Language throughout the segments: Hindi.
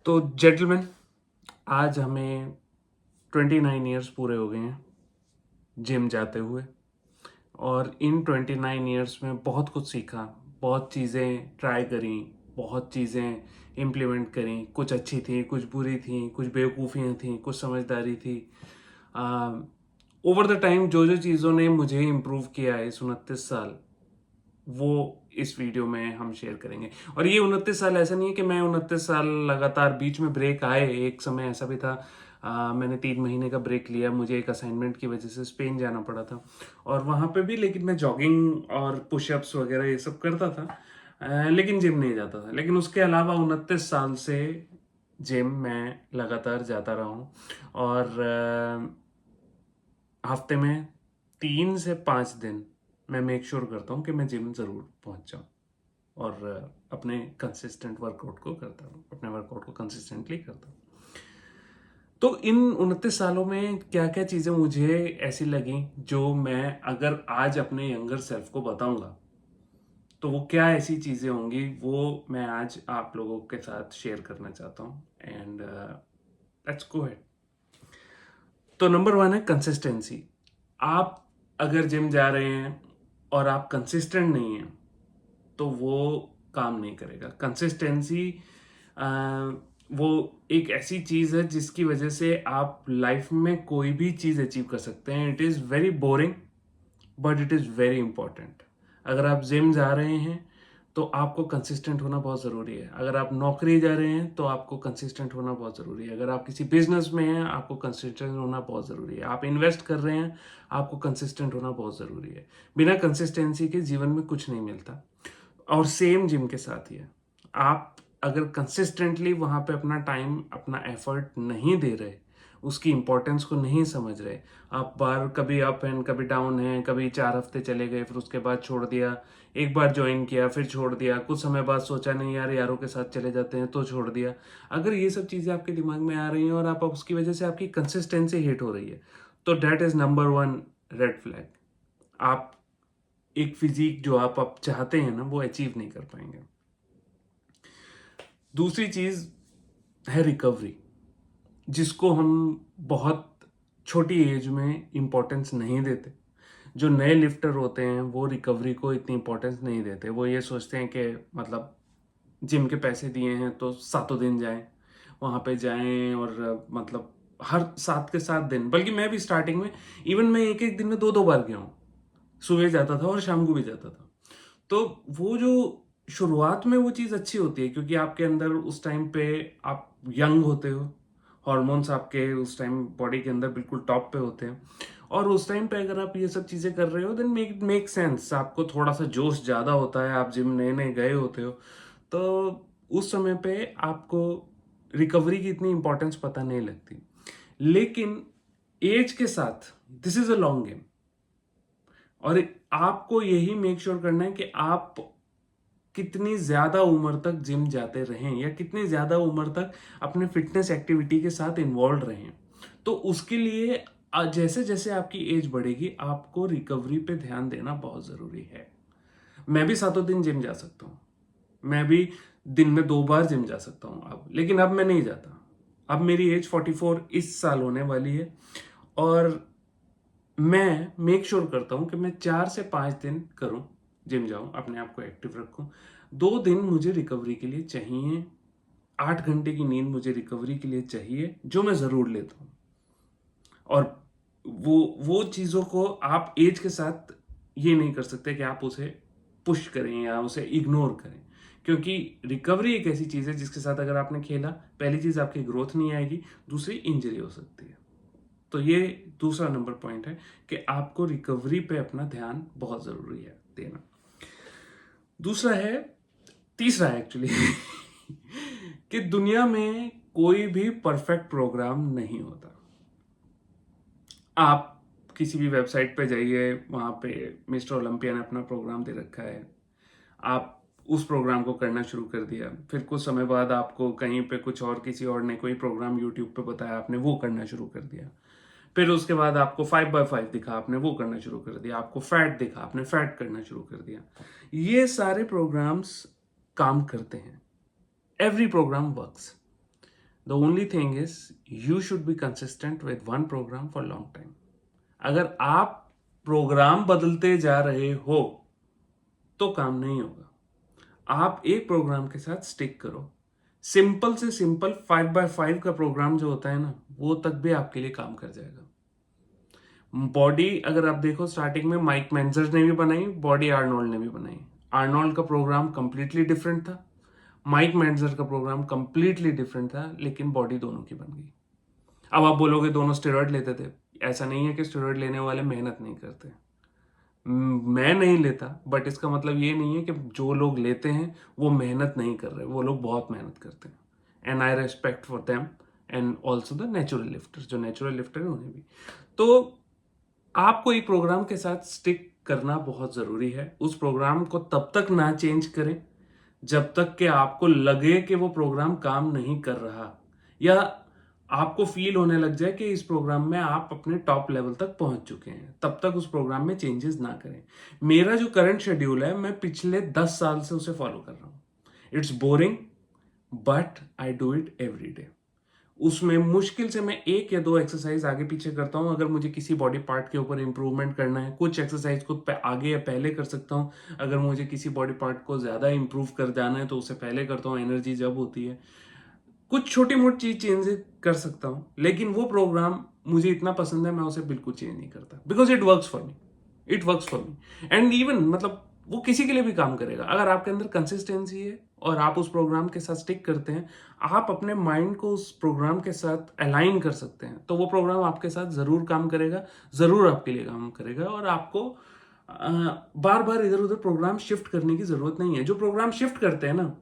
तो जेंटलमैन, आज हमें 29 ईयर्स पूरे हो गए हैं जिम जाते हुए। और इन 29 ईयर्स में बहुत कुछ सीखा, बहुत चीज़ें ट्राई करी, बहुत चीज़ें इम्प्लीमेंट करी। कुछ अच्छी थी, कुछ बुरी थी, कुछ बेवकूफ़ियाँ थी, कुछ समझदारी थी। ओवर द टाइम जो जो चीज़ों ने मुझे इम्प्रूव किया है इस 29 साल, वो इस वीडियो में हम शेयर करेंगे। और ये 29 साल ऐसा नहीं है कि मैं 29 साल लगातार, बीच में ब्रेक आए, एक समय ऐसा भी था मैंने 3 महीने का ब्रेक लिया, मुझे एक असाइनमेंट की वजह से स्पेन जाना पड़ा था। और वहाँ पे भी लेकिन मैं जॉगिंग और पुशअप्स वगैरह ये सब करता था, लेकिन जिम नहीं जाता था। लेकिन उसके अलावा 29 साल से जिम मैं लगातार जाता रहा हूँ। और हफ्ते में 3 से 5 दिन मैं मेक श्योर करता हूँ कि मैं जिम ज़रूर पहुँच जाऊँ और अपने कंसिस्टेंट वर्कआउट को करता हूँ, अपने वर्कआउट को कंसिस्टेंटली करता हूँ। तो इन 29 सालों में क्या क्या चीज़ें मुझे ऐसी लगी जो मैं अगर आज अपने यंगर सेल्फ को बताऊंगा तो वो क्या ऐसी चीज़ें होंगी, वो मैं आज आप लोगों के साथ शेयर करना चाहता हूँ। And let's go ahead. तो नंबर 1 है कंसिस्टेंसी। आप अगर जिम जा रहे हैं और आप कंसिस्टेंट नहीं हैं तो वो काम नहीं करेगा। कंसिस्टेंसी वो एक ऐसी चीज़ है जिसकी वजह से आप लाइफ में कोई भी चीज़ अचीव कर सकते हैं। It is very boring but it is very important. अगर आप जिम जा रहे हैं तो आपको कंसिस्टेंट होना बहुत ज़रूरी है। अगर आप नौकरी जा रहे हैं तो आपको कंसिस्टेंट होना बहुत ज़रूरी है। अगर आप किसी बिजनेस में हैं आपको कंसिस्टेंट होना बहुत ज़रूरी है। आप इन्वेस्ट कर रहे हैं आपको कंसिस्टेंट होना बहुत ज़रूरी है। बिना कंसिस्टेंसी के जीवन में कुछ नहीं मिलता। और सेम जिम के साथ ही है। आप अगर कंसिस्टेंटली वहाँ पे अपना टाइम, अपना एफर्ट नहीं दे रहे, उसकी इंपॉर्टेंस को नहीं समझ रहे, आप बार कभी अप एंड कभी डाउन हैं, कभी 4 हफ्ते चले गए फिर उसके बाद छोड़ दिया, एक बार ज्वाइन किया फिर छोड़ दिया, कुछ समय बाद सोचा नहीं यार यारों के साथ चले जाते हैं तो छोड़ दिया। अगर ये सब चीज़ें आपके दिमाग में आ रही हैं और आप उसकी वजह से आपकी कंसिस्टेंसी हिट हो रही है तो that is number 1 red flag. आप एक फिजिक जो आप चाहते हैं ना वो अचीव नहीं कर पाएंगे। दूसरी चीज है रिकवरी, जिसको हम बहुत छोटी एज में इंपॉर्टेंस नहीं देते। जो नए लिफ्टर होते हैं वो रिकवरी को इतनी इंपॉर्टेंस नहीं देते। वो ये सोचते हैं कि मतलब जिम के पैसे दिए हैं तो 7 दिन जाएं, वहाँ पे जाएं और मतलब हर 7 के 7 दिन, बल्कि मैं भी स्टार्टिंग में इवन मैं एक एक दिन में 2 2 बार गया हूँ। सुबह जाता था और शाम को भी जाता था। तो वो जो शुरुआत में वो चीज़ अच्छी होती है क्योंकि आपके अंदर उस टाइम पे आप यंग होते हो, हॉर्मोन्स आपके उस टाइम बॉडी के अंदर बिल्कुल टॉप पे होते हैं। और उस टाइम पे अगर आप ये सब चीज़ें कर रहे हो देन मेक सेंस। आपको थोड़ा सा जोश ज़्यादा होता है, आप जिम नए नए गए होते हो, तो उस समय पे आपको रिकवरी की इतनी इंपॉर्टेंस पता नहीं लगती। लेकिन एज के साथ this is a long game और आपको यही मेक श्योर करना है कि आप कितनी ज्यादा उम्र तक जिम जाते रहें या कितनी ज्यादा उम्र तक अपने फिटनेस एक्टिविटी के साथ इन्वॉल्व रहें। तो उसके लिए जैसे जैसे आपकी एज बढ़ेगी आपको रिकवरी पे ध्यान देना बहुत जरूरी है। मैं भी 7 दिन जिम जा सकता हूँ, मैं भी दिन में 2 बार जिम जा सकता हूँ अब, लेकिन अब मैं नहीं जाता। अब मेरी एज 44 इस साल होने वाली है और मैं मेक श्योर करता हूँ कि मैं 4 से 5 दिन करूँ, जिम जाऊँ, अपने आप को एक्टिव रखूँ। 2 दिन मुझे रिकवरी के लिए चाहिए, 8 घंटे की नींद मुझे रिकवरी के लिए चाहिए, जो मैं ज़रूर लेता हूँ। और वो चीज़ों को आप एज के साथ ये नहीं कर सकते कि आप उसे पुश करें या उसे इग्नोर करें, क्योंकि रिकवरी एक ऐसी चीज़ है जिसके साथ अगर आपने खेला, पहली चीज़ आपकी ग्रोथ नहीं आएगी, दूसरी इंजरी हो सकती है। तो ये दूसरा नंबर पॉइंट है कि आपको रिकवरी पे अपना ध्यान बहुत जरूरी है देना। दूसरा है, तीसरा है एक्चुअली कि दुनिया में कोई भी परफेक्ट प्रोग्राम नहीं होता। आप किसी भी वेबसाइट पे जाइए, वहां पे मिस्टर ओलंपिया ने अपना प्रोग्राम दे रखा है, आप उस प्रोग्राम को करना शुरू कर दिया, फिर कुछ समय बाद आपको कहीं पे कुछ और किसी और ने कोई प्रोग्राम यूट्यूब पे बताया, आपने वो करना शुरू कर दिया। फिर उसके बाद आपको 5x5 दिखा, आपने वो करना शुरू कर दिया। आपको फैट दिखा, आपने फैट करना शुरू कर दिया। ये सारे प्रोग्राम्स काम करते हैं, every program works, the only thing is you should be consistent with one program for long time. अगर आप प्रोग्राम बदलते जा रहे हो तो काम नहीं होगा. आप एक प्रोग्राम के साथ स्टिक करो. सिंपल से सिंपल 5x5 का प्रोग्राम जो होता है ना, वो तक भी आपके लिए काम कर जाएगा. बॉडी अगर आप देखो, स्टार्टिंग में माइक मेंजर ने भी बनाई, बॉडी आर्नोल्ड ने भी बनाई. आर्नोल्ड का प्रोग्राम कंप्लीटली डिफरेंट था, माइक मेंजर का प्रोग्राम कंप्लीटली डिफरेंट था, लेकिन बॉडी दोनों की बन गई. अब आप बोलोगे दोनों स्टेरॉइड लेते थे. ऐसा नहीं है कि स्टेरॉइड लेने वाले मेहनत नहीं करते. मैं नहीं लेता, बट इसका मतलब ये नहीं है कि जो लोग लेते हैं वो मेहनत नहीं कर रहे. वो लोग बहुत मेहनत करते हैं, and I respect for them, and also the natural lifters. जो नेचुरल लिफ्टर है उन्हें भी. तो आपको एक प्रोग्राम के साथ स्टिक करना बहुत जरूरी है. उस प्रोग्राम को तब तक ना चेंज करें जब तक कि आपको लगे कि वो प्रोग्राम काम नहीं कर रहा, या आपको फील होने लग जाए कि इस प्रोग्राम में आप अपने टॉप लेवल तक पहुंच चुके हैं. तब तक उस प्रोग्राम में चेंजेस ना करें. मेरा जो करंट शेड्यूल है, मैं पिछले 10 साल से उसे फॉलो कर रहा हूं. It's boring, but I do it every day. उसमें मुश्किल से मैं 1 या 2 एक्सरसाइज आगे पीछे करता हूं. अगर मुझे किसी बॉडी पार्ट के ऊपर इंप्रूवमेंट करना है, कुछ एक्सरसाइज को आगे या पहले कर सकता हूं. अगर मुझे किसी बॉडी पार्ट को ज्यादा इंप्रूव कर जाना है तो उसे पहले करता हूं, एनर्जी जब होती है. कुछ छोटी मोटी चीज चेंज कर सकता हूं, लेकिन वो प्रोग्राम मुझे इतना पसंद है, मैं उसे बिल्कुल चेंज नहीं करता. Because it works for me. It works for me. And even मतलब वो किसी के लिए भी काम करेगा. अगर आपके अंदर कंसिस्टेंसी है और आप उस प्रोग्राम के साथ स्टिक करते हैं, आप अपने माइंड को उस प्रोग्राम के साथ अलाइन कर सकते हैं, तो वो प्रोग्राम आपके साथ जरूर काम करेगा, जरूर आपके लिए काम करेगा. और आपको बार बार इधर उधर प्रोग्राम शिफ्ट करने की जरूरत नहीं है. जो प्रोग्राम शिफ्ट करते हैं ना,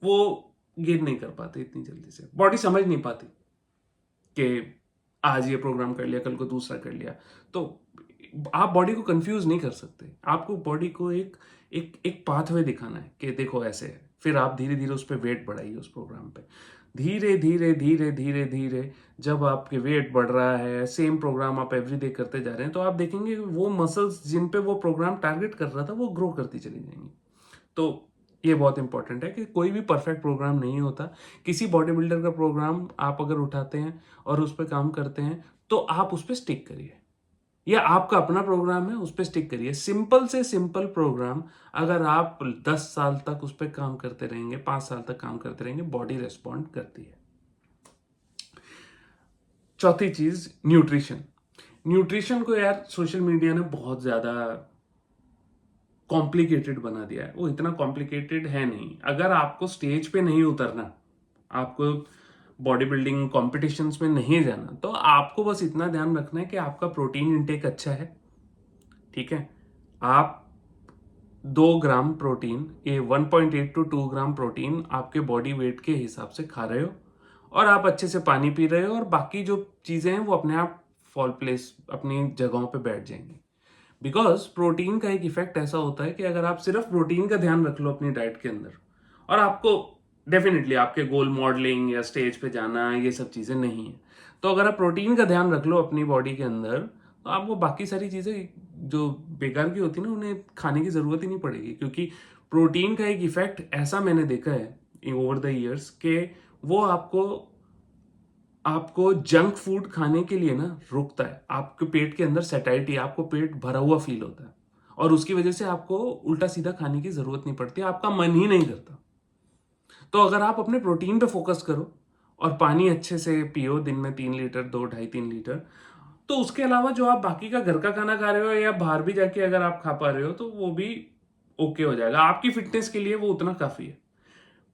वो गेन नहीं कर पाते इतनी जल्दी से. बॉडी समझ नहीं पाती कि आज ये प्रोग्राम कर लिया, कल को दूसरा कर लिया. तो आप बॉडी को कंफ्यूज नहीं कर सकते. आपको बॉडी को एक एक एक पाथवे दिखाना है कि देखो ऐसे है. फिर आप धीरे धीरे उस पर वेट बढ़ाइए उस प्रोग्राम पे. धीरे धीरे धीरे धीरे धीरे जब आपके वेट बढ़ रहा है, सेम प्रोग्राम आप एवरीडे करते जा रहे हैं, तो आप देखेंगे वो मसल्स जिन पे वो प्रोग्राम टारगेट कर रहा था, वो ग्रो करती चली जाएंगी. तो ये बहुत इंपॉर्टेंट है कि कोई भी परफेक्ट प्रोग्राम नहीं होता. किसी बॉडी बिल्डर का प्रोग्राम आप अगर उठाते हैं और उस पर काम करते हैं, तो आप उस पर स्टिक करिए. या आपका अपना प्रोग्राम है, उस पर स्टिक करिए. सिंपल से सिंपल प्रोग्राम अगर आप 10 साल तक उस पर काम करते रहेंगे, 5 साल तक काम करते रहेंगे, बॉडी रेस्पॉन्ड करती है. चौथी चीज, न्यूट्रिशन. न्यूट्रिशन को यार सोशल मीडिया ने बहुत ज्यादा कॉम्प्लिकेटेड बना दिया है. वो इतना कॉम्प्लिकेटेड है नहीं. अगर आपको स्टेज पे नहीं उतरना, आपको बॉडी बिल्डिंग कॉम्पिटिशन्स में नहीं जाना, तो आपको बस इतना ध्यान रखना है कि आपका प्रोटीन इंटेक अच्छा है. ठीक है, आप 2 ग्राम प्रोटीन, ये 1.8 to 2 ग्राम प्रोटीन आपके बॉडी वेट के हिसाब से खा रहे हो, और आप अच्छे से पानी पी रहे हो, और बाकी जो चीजें हैं वो अपने आप फॉल प्लेस अपनी जगहों पे बैठ जाएंगी. बिकॉज प्रोटीन का एक इफेक्ट ऐसा होता है कि अगर आप सिर्फ प्रोटीन का ध्यान रख लो अपनी डाइट के अंदर, और आपको डेफिनेटली आपके गोल मॉडलिंग या स्टेज पे जाना, ये सब चीजें नहीं है, तो अगर आप प्रोटीन का ध्यान रख लो अपनी बॉडी के अंदर, तो आपको बाकी सारी चीजें जो बेकार की होती है ना, उन्हें खाने की जरूरत ही नहीं पड़ेगी. क्योंकि प्रोटीन का एक इफेक्ट ऐसा मैंने देखा है ओवर द ईयर्स के वो आपको जंक फूड खाने के लिए ना रोकता है. आपके पेट के अंदर सेटाइटी, आपको पेट भरा हुआ फील होता है, और उसकी वजह से आपको उल्टा सीधा खाने की जरूरत नहीं पड़ती, आपका मन ही नहीं करता. तो अगर आप अपने प्रोटीन पे फोकस करो और पानी अच्छे से पियो, दिन में 3 लीटर, 2 ढाई 3 लीटर, तो उसके अलावा जो आप बाकी का घर का खाना खा रहे हो या बाहर भी जाके अगर आप खा पा रहे हो, तो वो भी ओके हो जाएगा. आपकी फिटनेस के लिए वो उतना काफी है.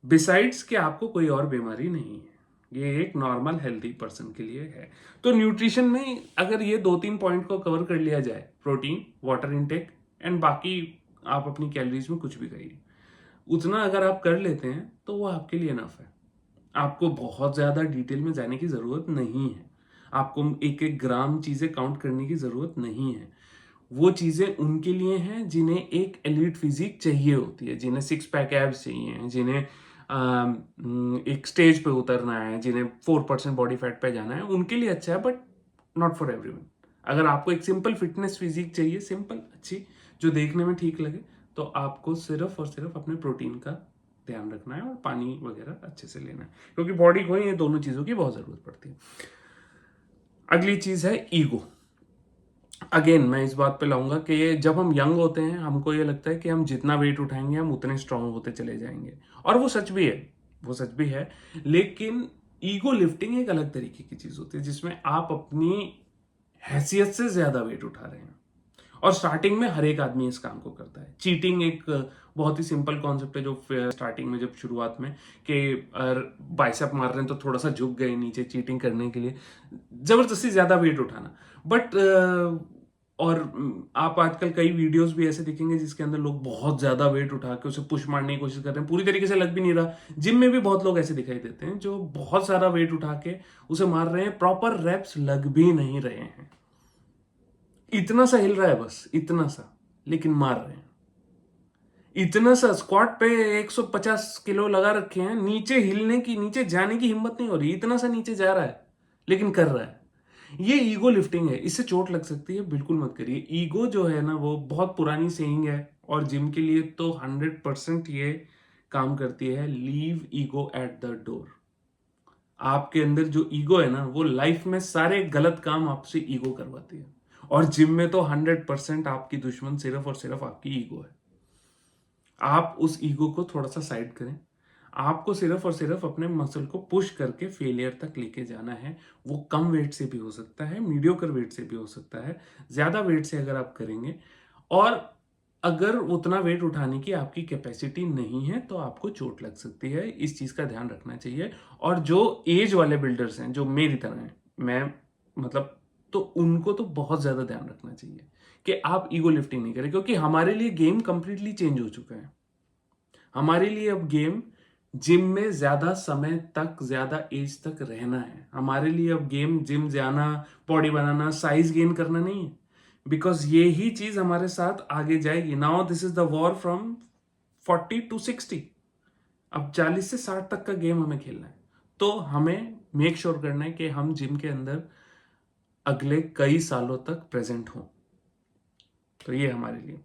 बिसाइड्स कि आपको कोई और बीमारी नहीं है. ये एक नॉर्मल हेल्दी पर्सन के लिए है. तो न्यूट्रिशन में अगर ये 2-3 पॉइंट को कवर कर लिया जाए, प्रोटीन, वाटर इनटेक, एंड बाकी आप अपनी कैलोरीज में कुछ भी खाइए, उतना अगर आप कर लेते हैं तो वो आपके लिए इनफ है. आपको बहुत ज्यादा डिटेल में जाने की जरूरत नहीं है. आपको एक एक ग्राम चीजें काउंट करने की जरूरत नहीं है. वो चीजें उनके लिए हैं जिन्हें एक एलीट फिजिक चाहिए होती है, जिन्हें 6 पैक एब्स चाहिए, जिन्हें एक स्टेज पे उतरना है, जिन्हें 4% बॉडी फैट पे जाना है, उनके लिए अच्छा है, बट नॉट फॉर एवरीवन. अगर आपको एक सिंपल फिटनेस फिजिक चाहिए, सिंपल अच्छी, जो देखने में ठीक लगे, तो आपको सिर्फ और सिर्फ अपने प्रोटीन का ध्यान रखना है और पानी वगैरह अच्छे से लेना है, क्योंकि बॉडी को ये दोनों चीज़ों की बहुत ज़रूरत पड़ती है। अगली चीज़ है ईगो। अगेन मैं इस बात पे लाऊंगा कि जब हम यंग होते हैं हमको ये लगता है कि हम जितना वेट उठाएंगे हम उतने स्ट्रांग होते चले जाएंगे, और वो सच भी है, वो सच भी है। लेकिन ईगो लिफ्टिंग एक अलग तरीके की चीज होती है जिसमें आप अपनी हैसियत से ज्यादा वेट उठा रहे हैं, और स्टार्टिंग में हर एक आदमी इस काम को करता है। चीटिंग एक बहुत ही सिंपल कॉन्सेप्ट है, जो स्टार्टिंग में जब शुरुआत में कि बाइसेप मार रहे हैं तो थोड़ा सा झुक गए नीचे चीटिंग करने के लिए, जबरदस्ती ज्यादा वेट उठाना। बट और आप आजकल कई वीडियोस भी ऐसे दिखेंगे जिसके अंदर लोग बहुत ज्यादा वेट उठा के उसे पुश मारने की कोशिश कर रहे हैं, पूरी तरीके से लग भी नहीं रहा। जिम में भी बहुत लोग ऐसे दिखाई देते हैं जो बहुत सारा वेट उठा के उसे मार रहे हैं, प्रॉपर रेप्स लग भी नहीं रहे हैं, इतना सा हिल रहा है बस, इतना सा, लेकिन मार रहे हैं। इतना सा स्क्वाट पे 150 किलो लगा रखे हैं, नीचे हिलने की, नीचे जाने की हिम्मत नहीं हो रही, इतना सा नीचे जा रहा है लेकिन कर रहा है। ये ईगो लिफ्टिंग है, इससे चोट लग सकती है, बिल्कुल मत करिए। ईगो जो है ना वो बहुत पुरानी सेइंग है, और जिम के लिए तो 100% ये काम करती है। Leave ego at the door. आपके अंदर जो ईगो है ना वो लाइफ में सारे गलत काम आपसे ईगो करवाती है, और जिम में तो 100% आपकी दुश्मन सिर्फ और सिर्फ आपकी ईगो है। आप उस ईगो को थोड़ा सा साइड करें। आपको सिर्फ और सिर्फ अपने मसल को पुश करके फेलियर तक लेके जाना है। वो कम वेट से भी हो सकता है, मीडियोकर वेट से भी हो सकता है, ज्यादा वेट से अगर आप करेंगे, और अगर उतना वेट उठाने की आपकी कैपेसिटी नहीं है तो आपको चोट लग सकती है। इस चीज का ध्यान रखना चाहिए। और जो एज वाले बिल्डर्स हैं जो मेरी तरह हैं, मैं मतलब, तो उनको तो बहुत ज्यादा ध्यान रखना चाहिए कि आप ईगो लिफ्टिंग नहीं करें, क्योंकि हमारे लिए गेम कंप्लीटली चेंज हो चुका है। हमारे लिए अब गेम जिम में ज्यादा समय तक, ज्यादा एज तक रहना है। हमारे लिए अब गेम जिम जाना, बॉडी बनाना, साइज गेन करना नहीं है, बिकॉज ये ही चीज हमारे साथ आगे जाएगी। Now this is the war from 40 to 60। अब 40 से 60 तक का गेम हमें खेलना है, तो हमें मेक श्योर करना है कि हम जिम के अंदर अगले कई सालों तक प्रेजेंट हों। तो ये हमारे लिए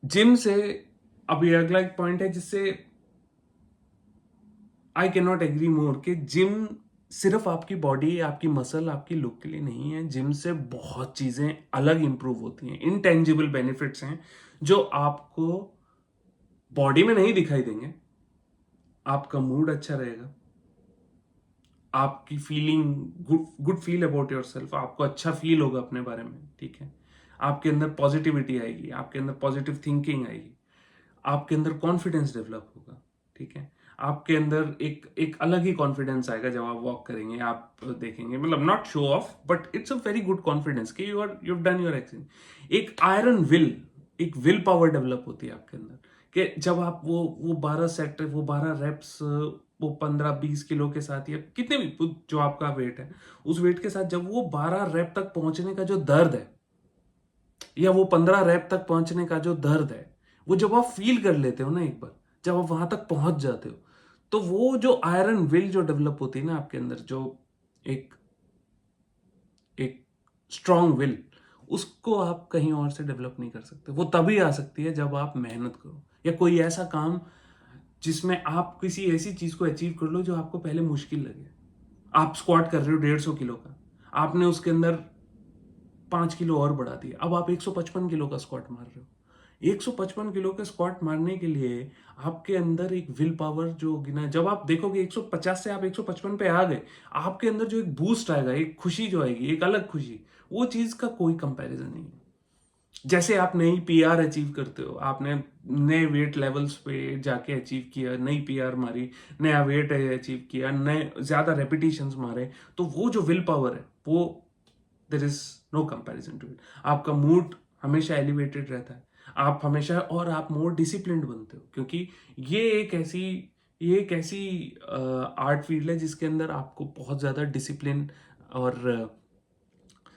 जिम से, अब ये अगला एक पॉइंट है जिससे I can not agree more, कि जिम सिर्फ आपकी बॉडी, आपकी मसल, आपकी लुक के लिए नहीं है। जिम से बहुत चीजें अलग इंप्रूव होती हैं, इनटेंजिबल बेनिफिट्स हैं जो आपको बॉडी में नहीं दिखाई देंगे। आपका मूड अच्छा रहेगा, आपकी feeling good feel about your self, आपको अच्छा फील होगा अपने बारे में, ठीक है। आपके अंदर पॉजिटिविटी आएगी, आपके अंदर पॉजिटिव थिंकिंग आएगी, आपके अंदर कॉन्फिडेंस डेवलप होगा, ठीक है। आपके अंदर एक एक अलग ही कॉन्फिडेंस आएगा जब आप वॉक करेंगे। आप देखेंगे, मतलब not show off, but it's a very good confidence कि यू डन योर एक्शन। एक आयरन विल, एक विल पावर डेवलप होती है आपके अंदर, कि जब आप वो 12 सेट, वो 12 रेप्स, वो 15-20 किलो के साथ, या कितने भी जो आपका वेट है उस वेट के साथ, जब वो 12 रेप तक पहुंचने का जो दर्द है, या वो 15 रैप तक पहुंचने का जो दर्द है, वो जब आप फील कर लेते हो ना एक बार, जब आप वहां तक पहुंच जाते हो, तो वो जो आयरन विल जो डेवलप होती है ना आपके अंदर, जो एक एक स्ट्रांग विल, उसको आप कहीं और से डेवलप नहीं कर सकते। वो तभी आ सकती है जब आप मेहनत करो, या कोई ऐसा काम जिसमें आप किसी ऐसी चीज को अचीव कर लो जो आपको पहले मुश्किल लगे। आप स्क्वाट कर रहे हो 150 किलो का, आपने उसके अंदर 5 किलो और बढ़ा दिया, अब आप 155 किलो का स्क्वाट मार रहे हो। 155 किलो का स्क्वाट मारने के लिए आपके अंदर एक विल पावर जो होगी ना, जब आप देखोगे 150 से आप 155 पे आ गए, आपके अंदर जो एक बूस्ट आएगा, एक खुशी जो आएगी, एक अलग खुशी, वो चीज का कोई कंपैरिजन नहीं है। जैसे आप नई पीआर अचीव करते हो, आपने नए वेट लेवल्स पे जाके अचीव किया, नई पीआर मारी, नया वेट अचीव किया, नए ज्यादा रेपिटेशंस मारे, तो वो जो विल पावर है वो, there is no comparison to it. आपका मूड हमेशा एलिवेटेड रहता है, आप हमेशा, और आप मोर डिसिप्लिन्ड बनते हो, क्योंकि ये एक ऐसी आर्ट फील्ड है जिसके अंदर आपको बहुत ज्यादा डिसिप्लिन और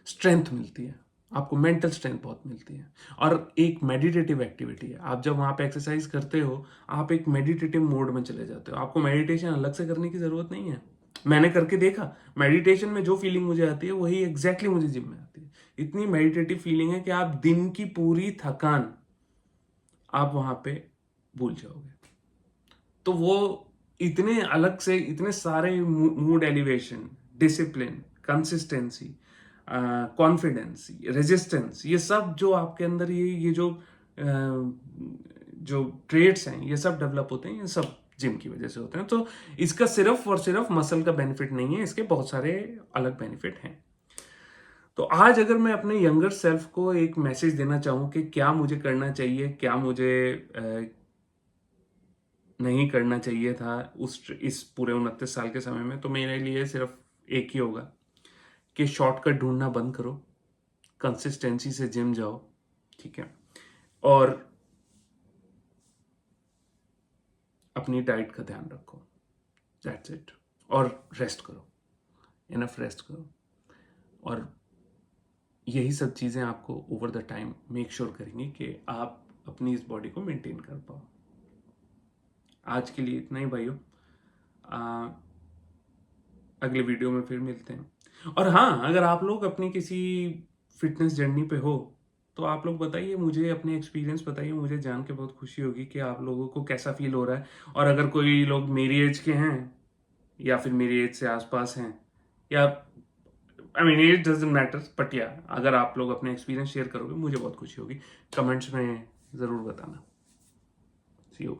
स्ट्रेंथ मिलती है, आपको मेंटल स्ट्रेंथ बहुत मिलती है। और एक मेडिटेटिव एक्टिविटी है, आप जब वहां पे एक्सरसाइज करते हो आप एक मेडिटेटिव मोड में चले जाते हो। आपको मेडिटेशन अलग से करने की जरूरत नहीं है। मैंने करके देखा, मेडिटेशन में जो फीलिंग मुझे आती है वही एग्जैक्टली मुझे जिम में आती है। इतनी मेडिटेटिव फीलिंग है कि आप दिन की पूरी थकान आप वहां पे भूल जाओगे। तो वो इतने अलग से इतने सारे mood elevation, discipline, consistency, confidence, resistance, ये सब जो आपके अंदर ये जो ट्रेड्स हैं ये सब डेवलप होते हैं, ये सब जिम की वजह से होते हैं। तो इसका सिर्फ और सिर्फ मसल का बेनिफिट नहीं है, इसके बहुत सारे अलग बेनिफिट हैं। तो आज अगर मैं अपने यंगर सेल्फ को एक मैसेज देना चाहूँ कि क्या मुझे करना चाहिए, क्या मुझे नहीं करना चाहिए था इस पूरे 29 साल के समय में, तो मेरे लिए सिर्फ एक ही होगा कि शॉर्टकट ढूंढना बंद करो, कंसिस्टेंसी से जिम जाओ, ठीक है, और अपनी डाइट का ध्यान रखो, दैट्स इट। और रेस्ट करो, इनफ रेस्ट करो, और यही सब चीज़ें आपको over the time make sure करेंगी कि आप अपनी इस बॉडी को मेंटेन कर पाओ। आज के लिए इतना ही भाइयों, अगले वीडियो में फिर मिलते हैं। और हाँ, अगर आप लोग अपनी किसी फिटनेस जर्नी पे हो तो आप लोग बताइए, मुझे अपने एक्सपीरियंस बताइए, मुझे जान के बहुत खुशी होगी कि आप लोगों को कैसा फील हो रहा है। और अगर कोई लोग मेरी एज के हैं या फिर मेरी एज से आसपास हैं, या I mean age doesn't matter, but yeah अगर आप लोग अपने एक्सपीरियंस शेयर करोगे मुझे बहुत खुशी होगी। कमेंट्स में ज़रूर बताना। सी यू।